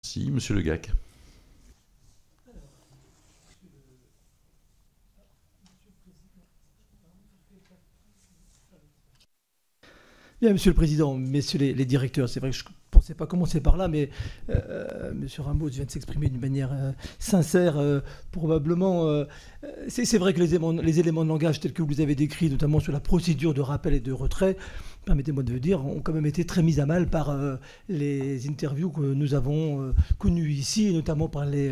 Merci, Monsieur Le Gac. Bien, Monsieur le Président, Messieurs les directeurs, c'est vrai que je ne pensais pas commencer par là, mais Monsieur Ramos vient de s'exprimer d'une manière sincère, probablement. C'est vrai que les éléments de langage tels que vous les avez décrits, notamment sur la procédure de rappel et de retrait, permettez-moi de le dire, ont quand même été très mis à mal par les interviews que nous avons connues ici, et notamment par les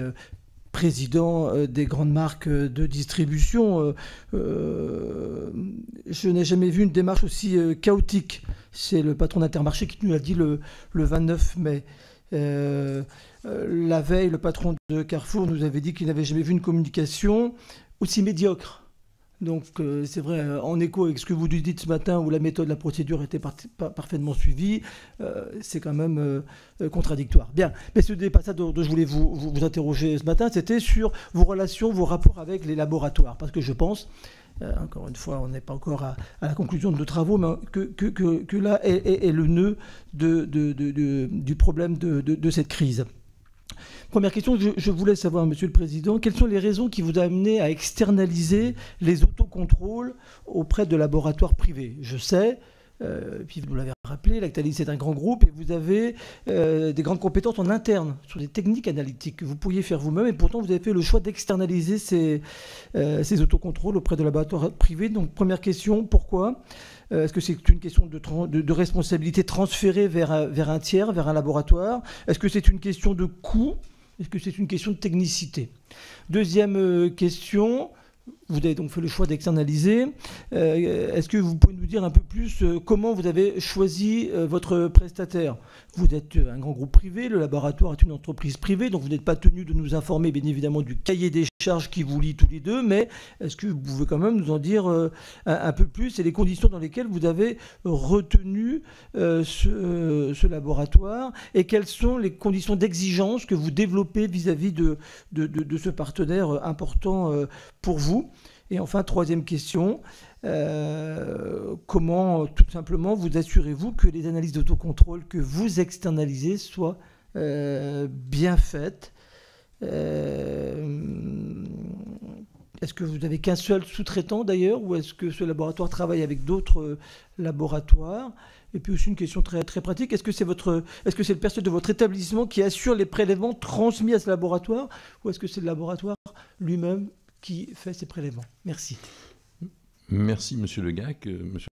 président des grandes marques de distribution. Je n'ai jamais vu une démarche aussi chaotique. C'est le patron d'Intermarché qui nous l'a dit le 29 mai. La veille, le patron de Carrefour nous avait dit qu'il n'avait jamais vu une communication aussi médiocre. Donc c'est vrai, en écho avec ce que vous dites ce matin, où la méthode, la procédure était parfaitement suivie, c'est quand même contradictoire. Bien, mais ce n'est pas ça dont je voulais vous interroger ce matin, c'était sur vos relations, vos rapports avec les laboratoires. Parce que je pense, encore une fois, on n'est pas encore à la conclusion de nos travaux, mais que là est le nœud du problème de cette crise. Première question, je voulais savoir, Monsieur le Président, quelles sont les raisons qui vous ont amené à externaliser les autocontrôles auprès de laboratoires privés? Je sais, puis vous l'avez rappelé, Lactalis est un grand groupe et vous avez des grandes compétences en interne sur des techniques analytiques que vous pourriez faire vous-même, et pourtant vous avez fait le choix d'externaliser ces autocontrôles auprès de laboratoires privés. Donc première question, pourquoi? Est-ce que c'est une question de responsabilité transférée vers un tiers, vers un laboratoire? Est-ce que c'est une question de coût? Est-ce que c'est une question de technicité? Deuxième question, vous avez donc fait le choix d'externaliser. Est-ce que vous pouvez nous dire un peu plus comment vous avez choisi votre prestataire? Vous êtes un grand groupe privé, le laboratoire est une entreprise privée, donc vous n'êtes pas tenu de nous informer bien évidemment du cahier des charges qui vous lie tous les deux, mais est-ce que vous pouvez quand même nous en dire un peu plus et les conditions dans lesquelles vous avez retenu ce laboratoire, et quelles sont les conditions d'exigence que vous développez vis-à-vis de ce partenaire important pour vous? Et enfin, troisième question, comment tout simplement vous assurez-vous que les analyses d'autocontrôle que vous externalisez soient bien faites? Est-ce que vous n'avez qu'un seul sous-traitant d'ailleurs, ou est-ce que ce laboratoire travaille avec d'autres laboratoires? Et puis aussi une question très, très pratique, est-ce que c'est le personnel de votre établissement qui assure les prélèvements transmis à ce laboratoire, ou est-ce que c'est le laboratoire lui-même qui fait ces prélèvements? Merci. Merci, Monsieur Le Gac. Monsieur